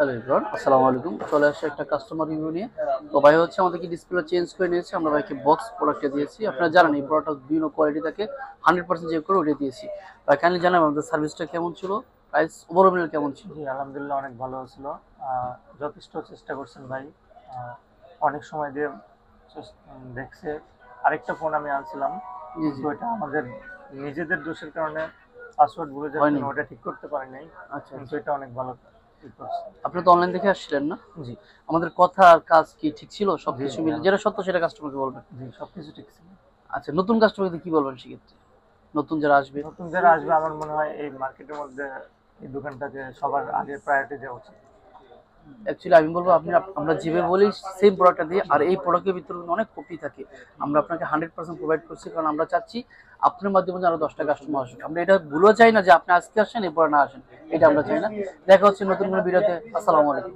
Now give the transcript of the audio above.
Hello everyone, আসসালামু আলাইকুম। চলে আসছে একটা কাস্টমার রিভিউ নিয়ে। তো ভাই হচ্ছে আমাদেরকে ডিসপ্লে চেঞ্জ করে নিয়েছে, আমরা ভাইকে বক্স প্রোডাক্টে দিয়েছি। আপনারা জানেন এই প্রোডাক্টটা বিভিন্ন কোয়ালিটি থাকে, 100% চেক করে ওটা দিয়েছি। ভাই কাইন্ডলি জানাবেন আমাদের সার্ভিসটা কেমন ছিল, প্রাইস ওভারঅল কেমন ছিল? জি, আলহামদুলিল্লাহ অনেক ভালো ছিল। যথেষ্ট চেষ্টা করছেন ভাই। অনেক সময় দিয়ে দেখছে। আরেকটা ফোন আমি আনছিলাম, জি জি। কিন্তু এটা আমাদের নিজেদের দোষের কারণে পাসওয়ার্ড ভুলে যাচ্ছি, হয়নি? ওটা ঠিক করতে পারি নাই। আচ্ছা কিন্তু আচ্ছা। এটা অনেক ভালো করছে। আপনি তো অনলাইন দেখে আসছিলেন না? জি আমাদের কথা আর কাজ কি ঠিক ছিল? জি সবকিছু জি মিলে যেটা সত্য সেটা কাস্টমারকে বলবেন। জি, সবকিছু ঠিক ছিল। আচ্ছা, নতুন কাস্টমারকে কি বলবেন সেক্ষেত্রে? নতুন যারা আসবে? নতুন যারা আসবে, আমার মনে হয় এই মার্কেটের মধ্যে এই দোকানটাকে সবার আগে প্রায়োরিটি দেওয়া উচিত। অ্যাকচুয়ালি আমি বলবো আপনি আমরা যেভাবে বলি সেম প্রোডাক্টটা দিয়ে, আর এই প্রোডাক্টের ভিতরে কিন্তু অনেক কপি থাকে। আমরা আপনাকে 100% প্রোভাইড করছি, কারণ আমরা চাচ্ছি আপনার মাধ্যমে যেন আরো 10টা কাস্টমার আসুক। আমরা এটা ভুলেও চাই না যে আপনি আজকে আসেন এরপরে না আসেন, এটা আমরা চাই না। দেখা হচ্ছে নতুন কোনো ভিডিওতে। আসসালামু আলাইকুম।